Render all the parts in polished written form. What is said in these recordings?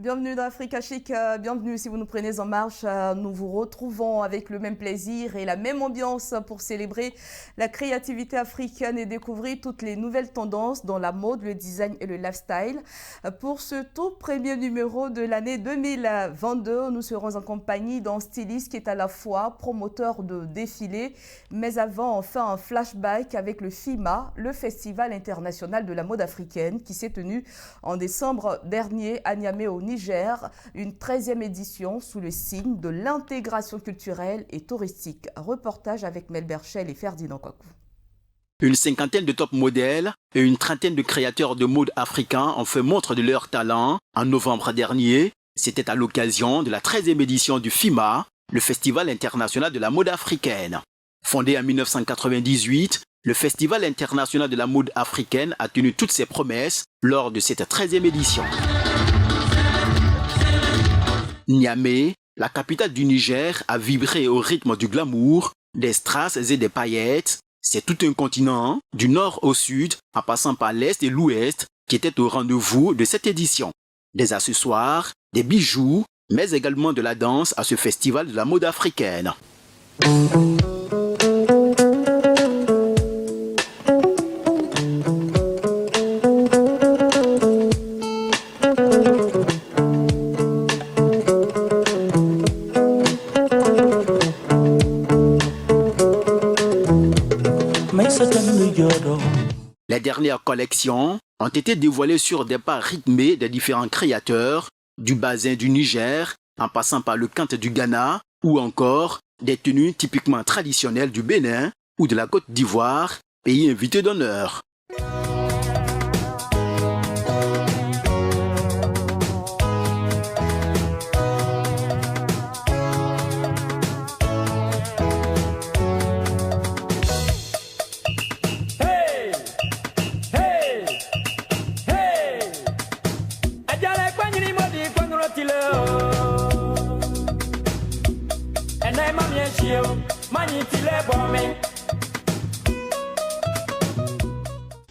Bienvenue dans Africa Chic, bienvenue si vous nous prenez en marche. Nous vous retrouvons avec le même plaisir et la même ambiance pour célébrer la créativité africaine et découvrir toutes les nouvelles tendances dans la mode, le design et le lifestyle. Pour ce tout premier numéro de l'année 2022, nous serons en compagnie d'un styliste qui est à la fois promoteur de défilés, mais avant, enfin un flashback avec le FIMA, le Festival international de la mode africaine, qui s'est tenu en décembre dernier à Niamey au Niger, une 13e édition sous le signe de l'intégration culturelle et touristique. Reportage avec Mel Berchel et Ferdinand Kwaku. Une cinquantaine de top modèles et une trentaine de créateurs de mode africains ont fait montre de leur talent en novembre dernier. C'était à l'occasion de la 13e édition du FIMA, le Festival international de la mode africaine. Fondé en 1998, le Festival international de la mode africaine a tenu toutes ses promesses lors de cette 13e édition. Niamey, la capitale du Niger, a vibré au rythme du glamour, des strass et des paillettes. C'est tout un continent, du nord au sud, en passant par l'est et l'ouest, qui était au rendez-vous de cette édition. Des accessoires, des bijoux, mais également de la danse à ce festival de la mode africaine. Les dernières collections ont été dévoilées sur des pas rythmés des différents créateurs, du bassin du Niger, en passant par le Kante du Ghana, ou encore des tenues typiquement traditionnelles du Bénin ou de la Côte d'Ivoire, pays invité d'honneur.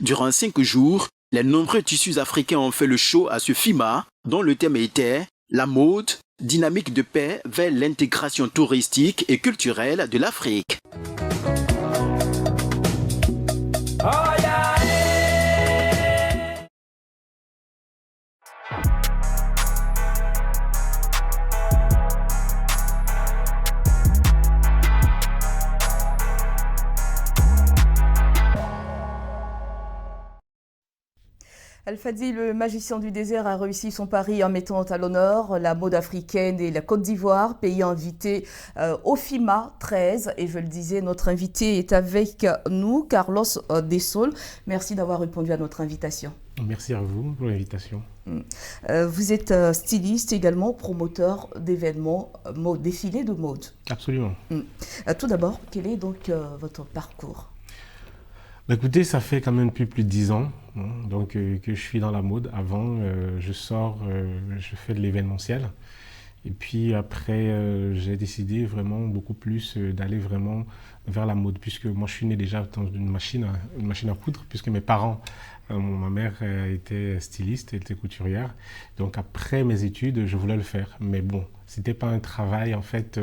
Durant 5 jours, les nombreux tissus africains ont fait le show à ce FIMA, dont le thème était la mode, dynamique de paix vers l'intégration touristique et culturelle de l'Afrique. Al-Fadi, le magicien du désert, a réussi son pari en mettant à l'honneur la mode africaine et la Côte d'Ivoire, pays invité au FIMA 13. Et je le disais, notre invité est avec nous, Carlos Desol. Merci d'avoir répondu à notre invitation. Merci à vous pour l'invitation. Vous êtes styliste également, promoteur d'événements, défilés de mode. Absolument. Tout d'abord, quel est donc votre parcours ? Écoutez, ça fait quand même plus de 10 ans donc, que je suis dans la mode. Avant, je fais de l'événementiel. Et puis après, j'ai décidé vraiment beaucoup plus d'aller vraiment vers la mode, puisque moi je suis né déjà dans une machine à coudre, puisque mes parents, ma mère était styliste, elle était couturière. Donc après mes études, je voulais le faire. Mais bon, c'était pas un travail en fait...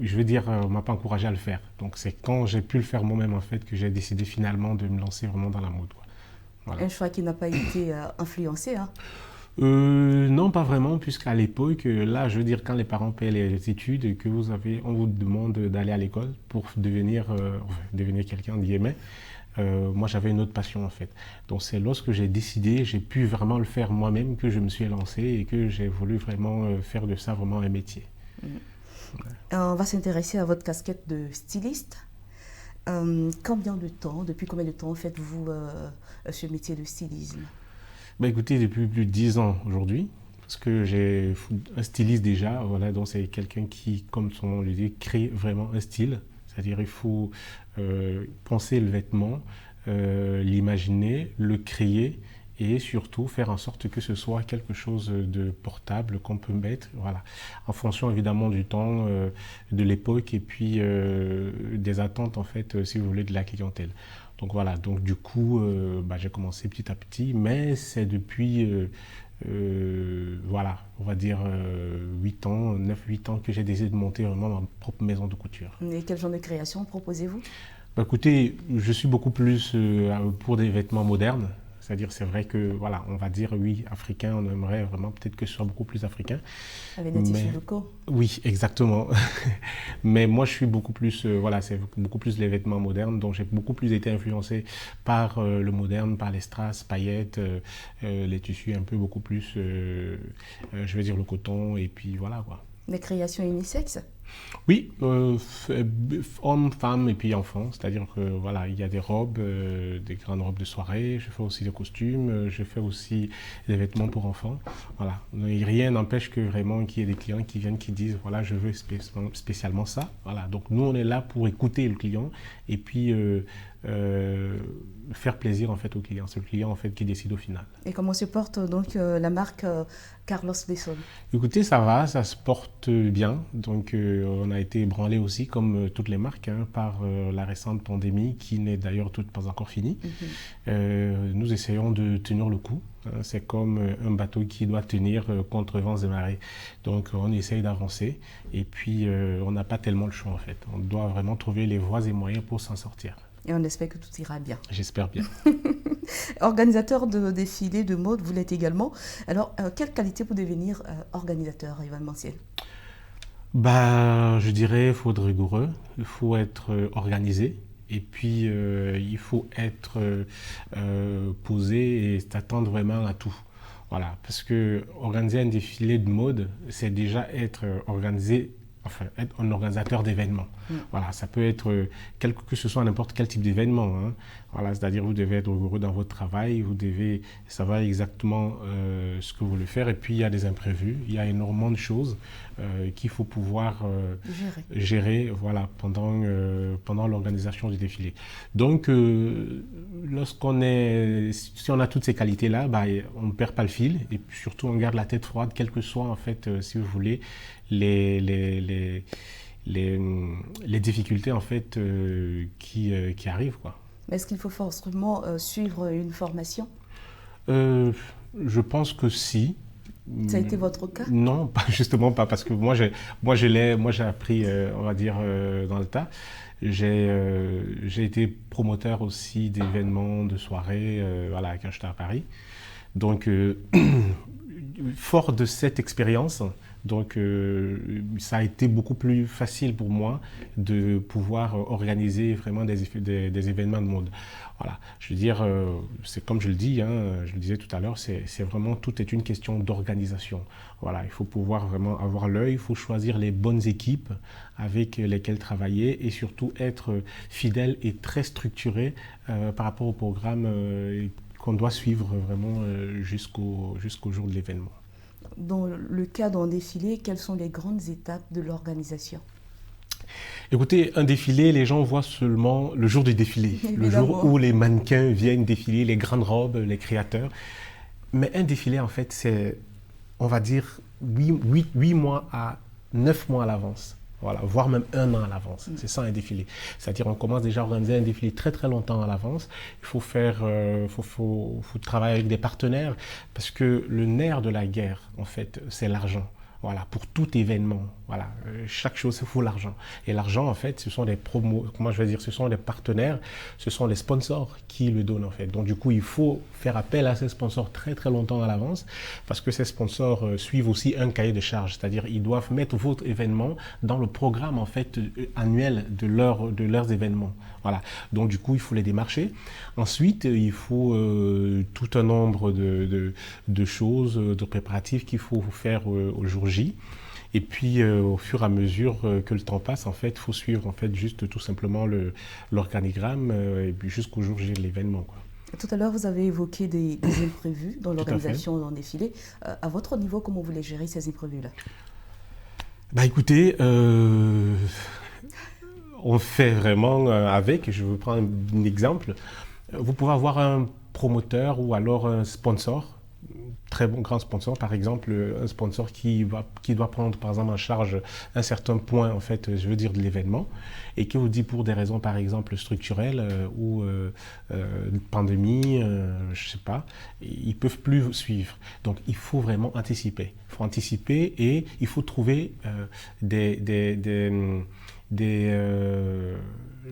je veux dire, on ne m'a pas encouragé à le faire. Donc c'est quand j'ai pu le faire moi-même en fait que j'ai décidé finalement de me lancer vraiment dans la mode. Voilà. Un choix qui n'a pas été influencé, hein? Non, pas vraiment, puisqu'à l'époque, là, je veux dire, quand les parents paient les études et que on vous demande d'aller à l'école pour devenir quelqu'un d'IME, moi j'avais une autre passion en fait. Donc c'est lorsque j'ai décidé, j'ai pu vraiment le faire moi-même que je me suis lancé et que j'ai voulu vraiment faire de ça vraiment un métier. On va s'intéresser à votre casquette de styliste. Depuis combien de temps faites-vous ce métier de stylisme? Écoutez, depuis plus de 10 ans aujourd'hui, parce que j'ai un styliste déjà, voilà, donc c'est quelqu'un qui, comme son nom le dit, crée vraiment un style. C'est-à-dire il faut penser le vêtement, l'imaginer, le créer, et surtout faire en sorte que ce soit quelque chose de portable qu'on peut mettre, voilà, en fonction évidemment du temps, de l'époque et puis des attentes en fait, si vous voulez, de la clientèle. Donc voilà, donc du coup, j'ai commencé petit à petit, mais c'est depuis voilà, on va dire 8 ans, 9-8 ans que j'ai décidé de monter vraiment ma propre maison de couture. Et quel genre de création proposez-vous? Bah, écoutez, je suis beaucoup plus pour des vêtements modernes. C'est-à-dire, c'est vrai que, voilà, on va dire, oui, africain, on aimerait vraiment peut-être que ce soit beaucoup plus africain. Avec des tissus locaux. Oui, exactement. Mais moi, je suis beaucoup plus, voilà, c'est beaucoup plus les vêtements modernes, donc j'ai beaucoup plus été influencé par le moderne, par les strass, paillettes, les tissus un peu beaucoup plus, je vais dire le coton, et puis voilà, quoi. Des créations unisexes? Oui, hommes, femmes et puis enfants. C'est-à-dire que voilà, il y a des robes, des grandes robes de soirée. Je fais aussi des costumes. Je fais aussi des vêtements pour enfants. Voilà. Et rien n'empêche que vraiment qu'il y ait des clients qui viennent, qui disent voilà, je veux spécialement ça. Voilà. Donc nous, on est là pour écouter le client et puis faire plaisir en fait au client. C'est le client en fait qui décide au final. Et comment se porte donc la marque Carlos Besson? Écoutez, ça va, ça se porte bien. Donc on a été ébranlé aussi, comme toutes les marques, hein, par la récente pandémie qui n'est d'ailleurs toute pas encore finie. Nous essayons de tenir le coup. Hein, c'est comme un bateau qui doit tenir contre vents et marées. Donc on essaye d'avancer et puis on n'a pas tellement le choix en fait. On doit vraiment trouver les voies et moyens pour s'en sortir. Et on espère que tout ira bien. J'espère bien. Organisateur de défilés de mode, vous l'êtes également. Alors, quelle qualité pour devenir organisateur événementiel? Bah, je dirais, il faut être rigoureux, il faut être organisé. Et puis, il faut être posé et s'attendre vraiment à tout. Voilà, parce que organiser un défilé de mode, c'est déjà être organisé, enfin, être un organisateur d'événements. Voilà, ça peut être, que ce soit n'importe quel type d'événement. Hein. Voilà, c'est-à-dire vous devez être rigoureux dans votre travail, vous devez savoir exactement ce que vous voulez faire. Et puis, il y a des imprévus, il y a énormément de choses qu'il faut pouvoir gérer voilà, pendant l'organisation du défilé. Donc, si on a toutes ces qualités-là, bah, on ne perd pas le fil et puis surtout on garde la tête froide, quel que soit, en fait, si vous voulez, les difficultés en fait, qui arrivent, quoi. Est-ce qu'il faut forcément suivre une formation? Je pense que si. Ça a été votre cas? Non, justement pas, parce que moi j'ai appris, on va dire, dans le tas. J'ai été promoteur aussi d'événements, de soirées, voilà, quand j'étais à Paris. Donc, fort de cette expérience, donc ça a été beaucoup plus facile pour moi de pouvoir organiser vraiment des événements de mode. Voilà, je veux dire, c'est comme je le dis, hein, je le disais tout à l'heure, c'est vraiment, tout est une question d'organisation. Voilà, il faut pouvoir vraiment avoir l'œil, il faut choisir les bonnes équipes avec lesquelles travailler et surtout être fidèle et très structuré par rapport au programme qu'on doit suivre vraiment jusqu'au jour de l'événement. Dans le cas d'un défilé, quelles sont les grandes étapes de l'organisation? Écoutez, un défilé, les gens voient seulement le jour du défilé, évidemment, le jour où les mannequins viennent défiler, les grandes robes, les créateurs. Mais un défilé, en fait, c'est, on va dire, 8 mois à 9 mois à l'avance. Voilà, voire même 1 an à l'avance. C'est ça un défilé. C'est-à-dire on commence déjà à organiser un défilé très très longtemps à l'avance. Il faut faire, faut travailler avec des partenaires parce que le nerf de la guerre, en fait, c'est l'argent. Voilà, pour tout événement, voilà, chaque chose, il faut l'argent. Et l'argent, en fait, ce sont des promos, comment je vais dire, ce sont des partenaires, ce sont les sponsors qui le donnent, en fait. Donc, du coup, il faut faire appel à ces sponsors très, très longtemps à l'avance parce que ces sponsors suivent aussi un cahier de charges, c'est-à-dire ils doivent mettre votre événement dans le programme, en fait, annuel de leurs événements. Voilà. Donc, du coup, il faut les démarcher. Ensuite, il faut tout un nombre de choses, de préparatifs qu'il faut faire au jour J. Et puis, au fur et à mesure que le temps passe, en fait, il faut suivre en fait, juste tout simplement l'organigramme et puis jusqu'au jour J de l'événement, quoi. Tout à l'heure, vous avez évoqué des imprévus dans l'organisation d'un défilé. À votre niveau, comment vous les gérez, ces imprévus-là? Bah, écoutez, on fait vraiment avec. Je vais prendre un exemple. Vous pouvez avoir un promoteur ou alors un sponsor très bon grand sponsor, par exemple un sponsor qui doit prendre par exemple en charge un certain point en fait, je veux dire de l'événement, et qui vous dit pour des raisons par exemple structurelles ou pandémie, je sais pas, ils peuvent plus suivre. Donc il faut vraiment anticiper. Il faut anticiper et il faut trouver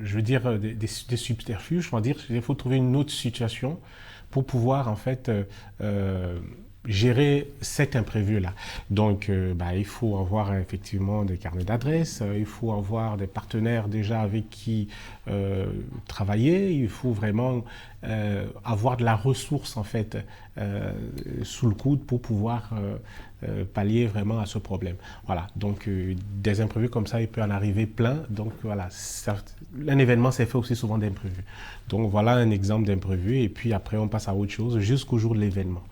je veux dire des subterfuges. On va dire, il faut trouver une autre situation pour pouvoir en fait gérer cet imprévu-là. Donc, il faut avoir effectivement des carnets d'adresses, il faut avoir des partenaires déjà avec qui travailler, il faut vraiment avoir de la ressource en fait sous le coude pour pouvoir pallier vraiment à ce problème. Voilà, donc des imprévus comme ça, il peut en arriver plein. Donc voilà, un événement c'est fait aussi souvent d'imprévus. Donc voilà un exemple d'imprévu et puis après on passe à autre chose jusqu'au jour de l'événement.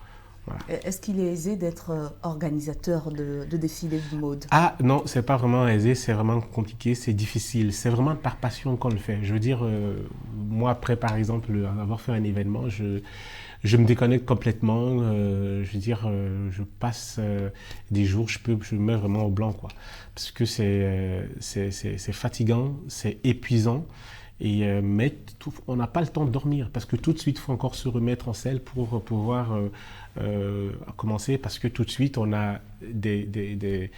Voilà. Est-ce qu'il est aisé d'être organisateur de défilés de mode? Ah non, c'est pas vraiment aisé, c'est vraiment compliqué, c'est difficile. C'est vraiment par passion qu'on le fait. Je veux dire, moi après par exemple avoir fait un événement, je me déconnecte complètement. Je veux dire, je passe des jours, je me mets vraiment au blanc quoi, parce que c'est fatigant, c'est épuisant. Mais on n'a pas le temps de dormir parce que tout de suite il faut encore se remettre en selle pour pouvoir commencer, parce que tout de suite on a des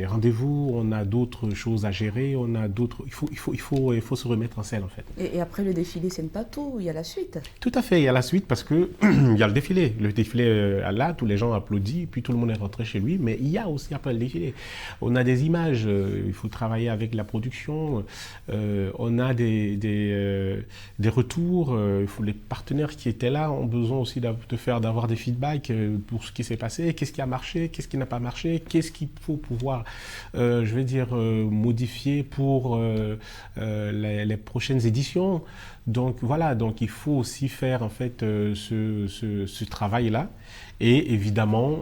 rendez-vous, on a d'autres choses à gérer, on a d'autres, il faut se remettre en selle en fait. Et après le défilé, c'est pas tout, il y a la suite. Tout à fait, il y a la suite parce que il y a le défilé là, tous les gens applaudissent, puis tout le monde est rentré chez lui, mais il y a aussi après le défilé, on a des images, il faut travailler avec la production, on a des retours, les partenaires qui étaient là ont besoin aussi d'avoir des feedbacks pour ce qui s'est passé, qu'est-ce qui a marché, qu'est-ce qui n'a pas marché, qu'est-ce qu'il faut pouvoir, modifier pour les prochaines éditions. Donc voilà, donc il faut aussi faire en fait ce travail-là et évidemment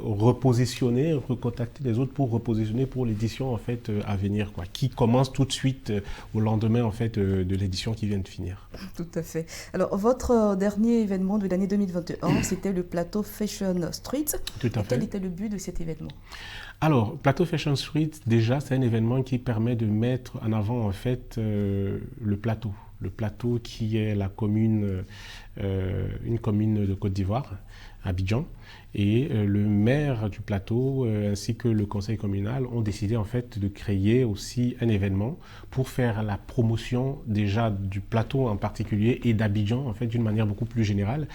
repositionner, recontacter les autres pour repositionner pour l'édition en fait à venir quoi, qui commence tout de suite au lendemain en fait de l'édition qui vient de finir. Tout à fait. Alors votre dernier événement de l'année 2021, c'était le Plateau Fashion Street. Tout à fait. Quel était le but de cet événement? Alors, Plateau Fashion Street, déjà, c'est un événement qui permet de mettre en avant en fait le plateau. Le plateau qui est une commune de Côte d'Ivoire, Abidjan, et le maire du plateau ainsi que le conseil communal ont décidé en fait de créer aussi un événement pour faire la promotion déjà du plateau en particulier et d'Abidjan en fait d'une manière beaucoup plus générale.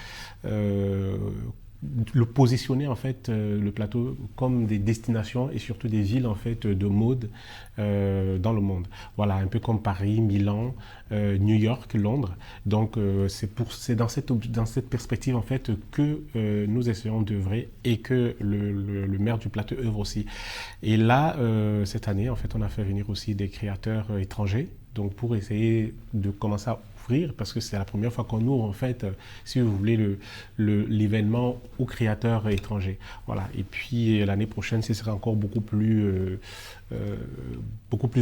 Le positionner en fait le plateau comme des destinations et surtout des villes en fait de mode dans le monde. Voilà, un peu comme Paris, Milan, New York, Londres. Donc c'est dans cette perspective en fait que nous essayons d'œuvrer et que le maire du plateau œuvre aussi. Et là cette année en fait on a fait venir aussi des créateurs étrangers, donc pour essayer de commencer à parce que c'est la première fois qu'on ouvre en fait, si vous voulez, l'événement aux créateurs étrangers. Voilà. Et puis l'année prochaine, ce sera encore beaucoup plus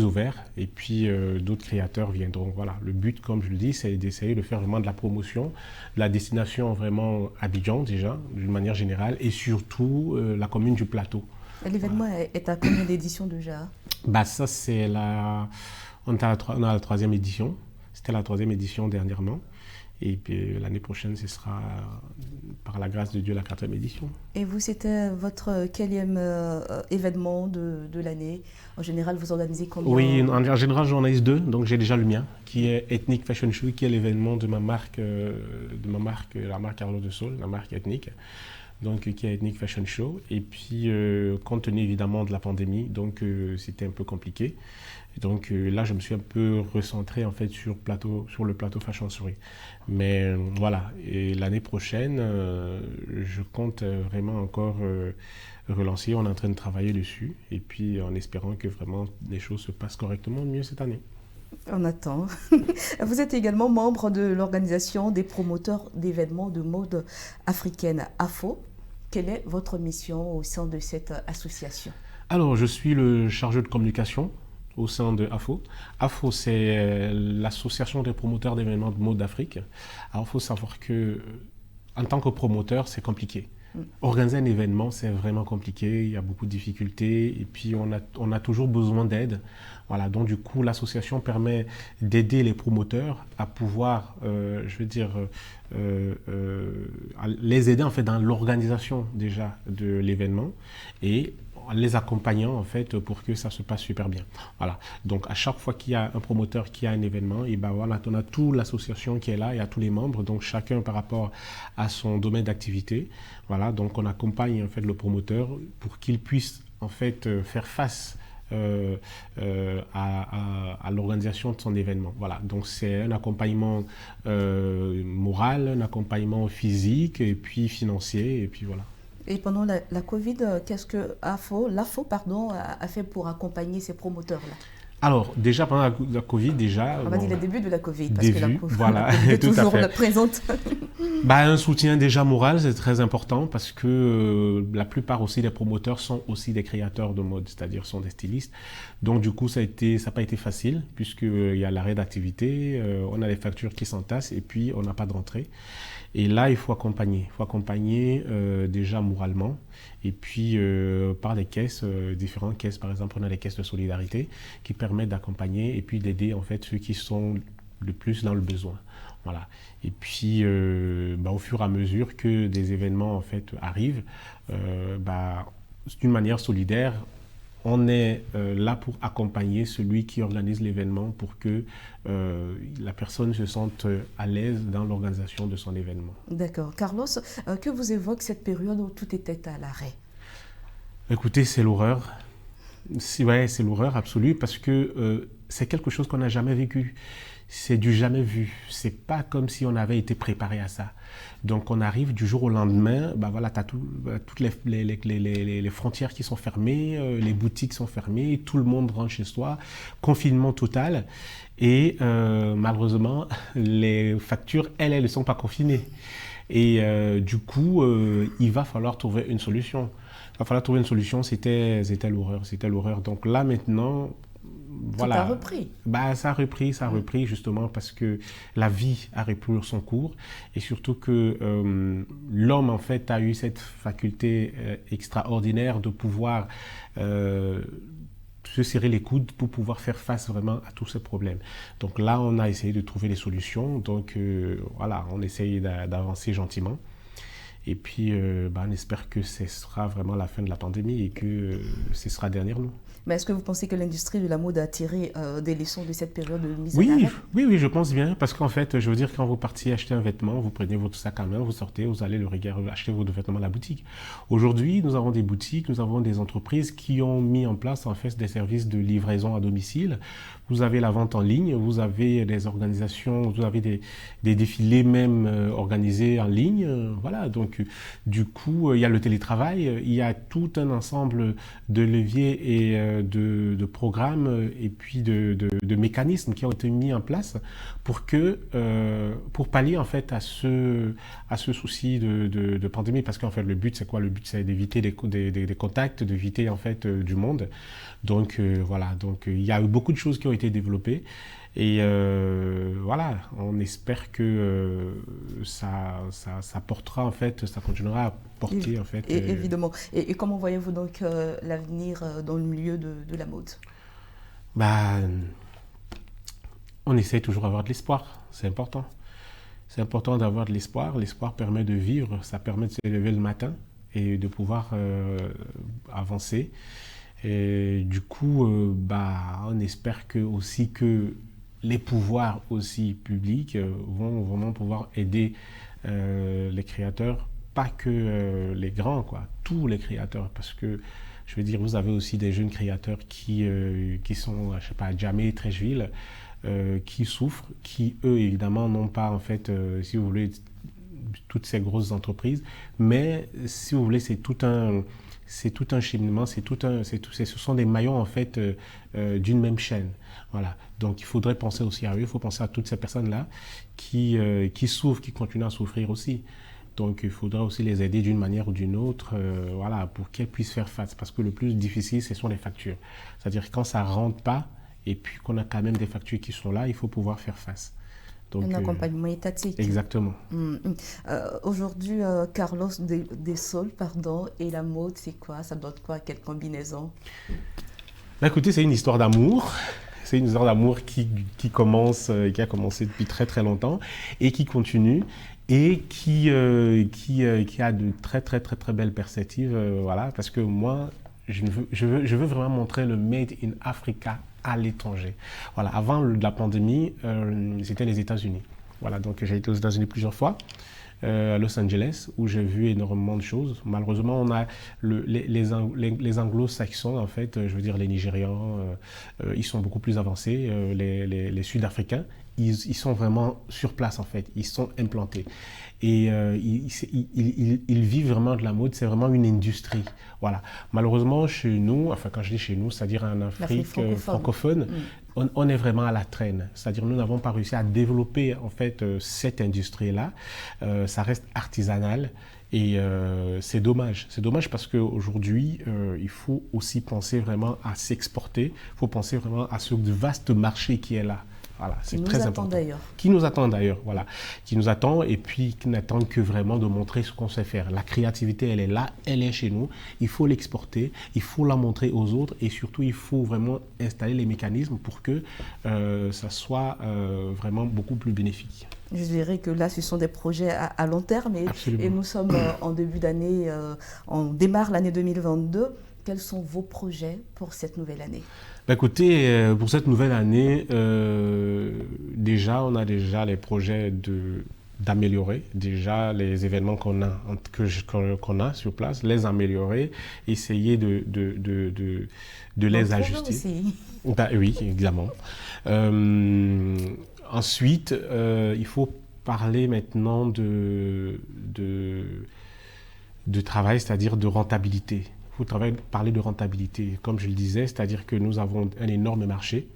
ouvert. Et puis d'autres créateurs viendront. Voilà. Le but, comme je le dis, c'est d'essayer de faire vraiment de la promotion, de la destination vraiment Abidjan déjà, d'une manière générale, et surtout la commune du Plateau. L'événement est à combien d'éditions déjà? Ça c'est on a la 3e édition. C'était la 3e édition dernièrement. Et puis l'année prochaine, ce sera, par la grâce de Dieu, la 4e édition. Et vous, c'était votre quelième événement de l'année? En général, vous organisez combien? Oui, en général, j'en ai 2. Donc j'ai déjà le mien, qui est Ethnic Fashion Show, qui est l'événement de ma marque, la marque Carlo de Sol, la marque Ethnic. Donc qui est Ethnic Fashion Show. Et puis, compte tenu évidemment de la pandémie, donc c'était un peu compliqué. Et donc là, je me suis un peu recentré en fait sur le plateau Fashion Story. Mais voilà, et l'année prochaine, je compte vraiment encore relancer. On est en train de travailler dessus. Et puis en espérant que vraiment les choses se passent correctement mieux cette année. On attend. Vous êtes également membre de l'organisation des promoteurs d'événements de mode africaine, AFO. Quelle est votre mission au sein de cette association? Alors, je suis le chargé de communication au sein de AFO. AFO, c'est l'association des promoteurs d'événements de mode d'Afrique. Alors, il faut savoir que en tant que promoteur, c'est compliqué. Organiser un événement, c'est vraiment compliqué, il y a beaucoup de difficultés et puis on a toujours besoin d'aide. Voilà, donc du coup, l'association permet d'aider les promoteurs à pouvoir, à les aider en fait dans l'organisation déjà de l'événement et en les accompagnant en fait pour que ça se passe super bien. Voilà. Donc à chaque fois qu'il y a un promoteur qui a un événement, et ben voilà, on a toute l'association qui est là, il y a tous les membres, donc chacun par rapport à son domaine d'activité. Voilà, donc on accompagne en fait le promoteur pour qu'il puisse en fait faire face à l'organisation de son événement. Voilà, donc c'est un accompagnement moral, un accompagnement physique et puis financier et puis voilà. Et pendant la Covid, qu'est-ce que l'AFO a fait pour accompagner ces promoteurs-là? Alors, déjà pendant la Covid, On va dire le début de la Covid, parce que voilà, la COVID est tout à toujours fait. la présente. Un soutien déjà moral, c'est très important parce que la plupart aussi des promoteurs sont aussi des créateurs de mode, c'est-à-dire sont des stylistes. Donc du coup, ça n'a pas été facile puisqu'il y a l'arrêt d'activité, on a les factures qui s'entassent et puis on n'a pas de rentrée. Et là, il faut accompagner. Il faut accompagner déjà moralement et puis par des caisses, différentes caisses. Par exemple, on a les caisses de solidarité qui permettent d'accompagner et puis d'aider en fait ceux qui sont le plus dans le besoin. Voilà. Et puis, au fur et à mesure que des événements en fait arrivent, d'une manière solidaire, on est là pour accompagner celui qui organise l'événement pour que la personne se sente à l'aise dans l'organisation de son événement. D'accord. Carlos, que vous évoque cette période où tout était à l'arrêt? Écoutez, c'est l'horreur. C'est l'horreur absolue parce que c'est quelque chose qu'on n'a jamais vécu. C'est du jamais vu. C'est pas comme si on avait été préparé à ça. Donc on arrive du jour au lendemain, tu as toutes les frontières qui sont fermées, les boutiques sont fermées, tout le monde rentre chez soi, confinement total. Et malheureusement, les factures, elles ne sont pas confinées. Et du coup, il va falloir trouver une solution. Il va falloir trouver une solution, c'était l'horreur. Donc là maintenant, voilà. Ça a repris. Ça a repris justement parce que la vie a repris son cours et surtout que l'homme en fait a eu cette faculté extraordinaire de pouvoir se serrer les coudes pour pouvoir faire face vraiment à tous ces problèmes. Donc là, on a essayé de trouver des solutions. Donc voilà, on essaye d'avancer gentiment. Et puis, on espère que ce sera vraiment la fin de la pandémie et que ce sera derrière nous. Mais est-ce que vous pensez que l'industrie de la mode a tiré des leçons de cette période de mise en arrêt? Oui, je pense bien. Parce qu'en fait, je veux dire, quand vous partiez acheter un vêtement, vous prenez votre sac à main, vous sortez, vous allez acheter votre vêtement à la boutique. Aujourd'hui, nous avons des boutiques, nous avons des entreprises qui ont mis en place en fait des services de livraison à domicile. Vous avez la vente en ligne, vous avez des organisations, vous avez des défilés même organisés en ligne. Voilà, donc du coup, il y a le télétravail, il y a tout un ensemble de leviers et de programmes et puis de mécanismes qui ont été mis en place pour pallier en fait à ce souci de pandémie. Parce qu'en fait, le but, c'est quoi? Le but, c'est d'éviter des contacts, d'éviter en fait du monde. Donc voilà, donc il y a eu beaucoup de choses qui ont été développées et voilà, on espère que ça portera en fait, ça continuera à porter en fait. Évidemment. Et comment voyez-vous donc l'avenir dans le milieu de la mode? On essaie toujours d'avoir de l'espoir, c'est important. C'est important d'avoir de l'espoir. L'espoir permet de vivre, ça permet de se lever le matin et de pouvoir avancer. Et du coup, on espère aussi que les pouvoirs aussi publics vont vraiment pouvoir aider les créateurs, pas que les grands, quoi, tous les créateurs, parce que je veux dire, vous avez aussi des jeunes créateurs qui sont, je sais pas, à Djamé, Treichville, qui souffrent, qui eux évidemment n'ont pas en fait, si vous voulez, toutes ces grosses entreprises, mais si vous voulez, c'est tout un cheminement, ce sont des maillons en fait d'une même chaîne. Voilà. Donc il faudrait penser aussi à eux, il faut penser à toutes ces personnes-là qui souffrent, qui continuent à souffrir aussi. Donc il faudra aussi les aider d'une manière ou d'une autre, voilà, pour qu'elles puissent faire face. Parce que le plus difficile, ce sont les factures. C'est-à-dire quand ça ne rentre pas et puis qu'on a quand même des factures qui sont là, il faut pouvoir faire face. Donc, un accompagnement étatique. Exactement. Aujourd'hui, Carlos de Sol, pardon, et la mode, c'est quoi? Ça donne quoi? Quelle combinaison? Écoutez, c'est une histoire d'amour. C'est une histoire d'amour qui a commencé depuis très très longtemps et qui continue et qui a de très très très très belles perspectives. Voilà, parce que moi, je veux vraiment montrer le Made in Africa à l'étranger. Voilà, avant la pandémie, c'était les États-Unis. Voilà, donc j'ai été aux États-Unis plusieurs fois. À Los Angeles, où j'ai vu énormément de choses. Malheureusement, on a les anglo-saxons, en fait, je veux dire les Nigérians, ils sont beaucoup plus avancés. Les Sud-Africains, ils sont vraiment sur place, en fait. Ils sont implantés. Et ils vivent vraiment de la mode, c'est vraiment une industrie. Voilà. Malheureusement, chez nous, enfin quand je dis chez nous, c'est-à-dire en Afrique francophone, on est vraiment à la traîne. C'est-à-dire nous n'avons pas réussi à développer en fait cette industrie-là. Ça reste artisanal. Et c'est dommage. C'est dommage parce qu'aujourd'hui, il faut aussi penser vraiment à s'exporter. Il faut penser vraiment à ce vaste marché qui est là. Voilà, c'est très important. Qui nous attend d'ailleurs, voilà. Qui nous attend et puis qui n'attend que vraiment de montrer ce qu'on sait faire. La créativité, elle est là, elle est chez nous. Il faut l'exporter, il faut la montrer aux autres et surtout, il faut vraiment installer les mécanismes pour que ça soit vraiment beaucoup plus bénéfique. Je dirais que là, ce sont des projets à long terme et nous sommes en début d'année, on démarre l'année 2022. Quels sont vos projets pour cette nouvelle année? Écoutez, pour cette nouvelle année, déjà, on a déjà les projets d'améliorer déjà les événements qu'on a sur place, les améliorer, essayer de les ajuster. Aussi. Oui, évidemment. Ensuite, il faut parler maintenant de travail, c'est-à-dire de rentabilité. Il faut parler de rentabilité. Comme je le disais, c'est-à-dire que nous avons un énorme marché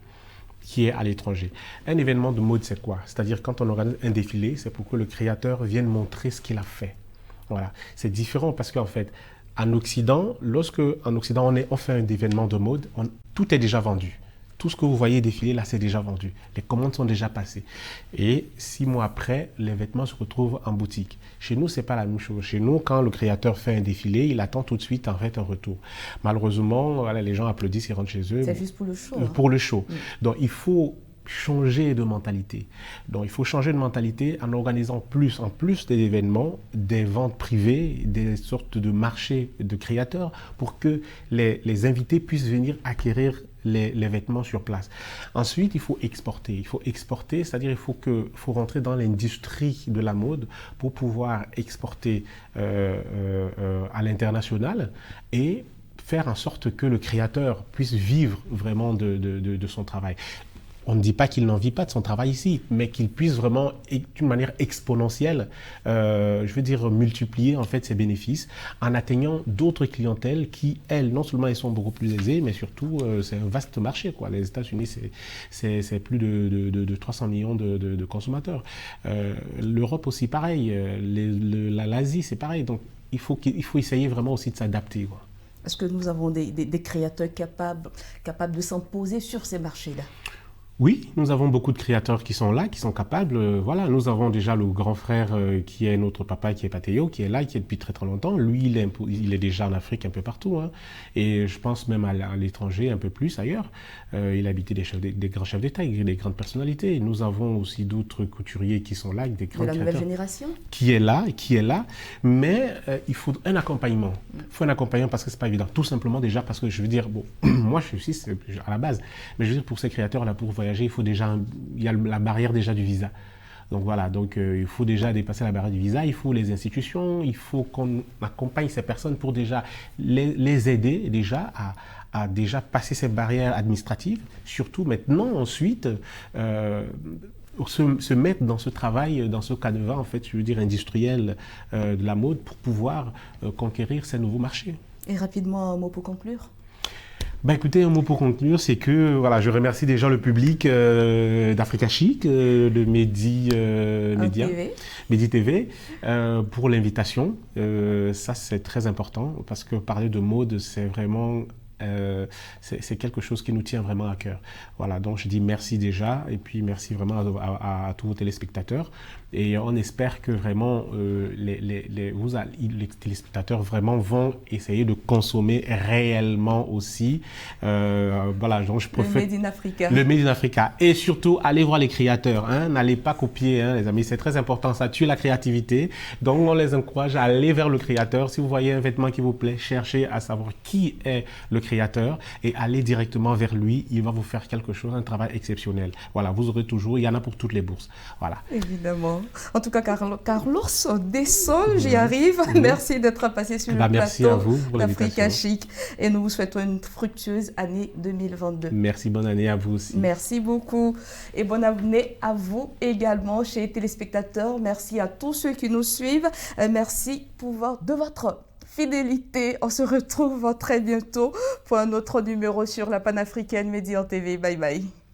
qui est à l'étranger. Un événement de mode, c'est quoi? C'est-à-dire quand on organise un défilé, c'est pour que le créateur vienne montrer ce qu'il a fait. Voilà. C'est différent parce qu'en fait, en Occident, on fait un événement de mode, tout est déjà vendu. Tout ce que vous voyez défiler là, c'est déjà vendu. Les commandes sont déjà passées. Et 6 mois après, les vêtements se retrouvent en boutique. Chez nous, c'est pas la même chose. Chez nous, quand le créateur fait un défilé, il attend tout de suite en fait un retour. Malheureusement, voilà, les gens applaudissent, ils rentrent chez eux. C'est juste pour le show. Pour le show. Donc, il faut changer de mentalité. Donc, il faut changer de mentalité en organisant en plus des événements, des ventes privées, des sortes de marchés de créateurs pour que les invités puissent venir acquérir les vêtements sur place. Ensuite, il faut exporter. Il faut exporter, c'est-à-dire il faut rentrer dans l'industrie de la mode pour pouvoir exporter à l'international et faire en sorte que le créateur puisse vivre vraiment de son travail. On ne dit pas qu'il n'en vit pas de son travail ici, mais qu'il puisse vraiment, d'une manière exponentielle, je veux dire multiplier en fait ses bénéfices en atteignant d'autres clientèles qui, elles, non seulement elles sont beaucoup plus aisées, mais surtout c'est un vaste marché, quoi. Les États-Unis, c'est plus de 300 millions de consommateurs. L'Europe aussi, pareil. L'Asie, c'est pareil. Donc, il faut essayer vraiment aussi de s'adapter, quoi. Est-ce que nous avons des créateurs capables de s'imposer sur ces marchés-là? Oui, nous avons beaucoup de créateurs qui sont là, qui sont capables. Voilà, nous avons déjà le grand frère qui est notre papa, qui est Patéo, qui est là, qui est depuis très très longtemps. Lui, il est déjà en Afrique un peu partout, hein. Et je pense même à l'étranger, un peu plus ailleurs. Il a habité des grands chefs d'État, des grandes personnalités. Nous avons aussi d'autres couturiers qui sont là, des grands créateurs. De la nouvelle génération qui est là. Mais il faut un accompagnement. Il faut un accompagnement parce que c'est pas évident. Tout simplement déjà parce que je veux dire, bon, moi je suis suisse à la base, mais je veux dire pour ces créateurs-là, pour voyager, il y a la barrière déjà du visa. Donc voilà, il faut déjà dépasser la barrière du visa, il faut les institutions, il faut qu'on accompagne ces personnes pour déjà les aider déjà à déjà passer ces barrières administratives, surtout maintenant ensuite se mettre dans ce travail, dans ce canevas en fait, je veux dire industriel de la mode pour pouvoir conquérir ces nouveaux marchés. Et rapidement, un mot pour conclure. Écoutez, un mot pour conclure, c'est que voilà, je remercie déjà le public d'Africa Chic, de Medi TV, pour l'invitation. Ça, c'est très important parce que parler de mode, c'est vraiment c'est quelque chose qui nous tient vraiment à cœur. Voilà, donc je dis merci déjà, et puis merci vraiment à tous vos téléspectateurs. Et on espère que vraiment les téléspectateurs vraiment vont essayer de consommer réellement aussi. Voilà, donc je préfère... Le Made in Africa. Le Made in Africa. Et surtout, allez voir les créateurs. Hein, n'allez pas copier, hein, les amis. C'est très important. Ça tue la créativité. Donc, on les encourage à aller vers le créateur. Si vous voyez un vêtement qui vous plaît, cherchez à savoir qui est le créateur et allez directement vers lui. Il va vous faire quelque chose, un travail exceptionnel. Voilà, vous aurez toujours, il y en a pour toutes les bourses. Voilà. Évidemment. En tout cas, Carlos Dessol, j'y arrive. Merci d'être passé sur le plateau d'Africa Chic. Et nous vous souhaitons une fructueuse année 2022. Merci, bonne année à vous aussi. Merci beaucoup. Et bonne année à vous également, chers téléspectateurs. Merci à tous ceux qui nous suivent. Merci de votre fidélité. On se retrouve très bientôt pour un autre numéro sur la panafricaine Média TV. Bye bye.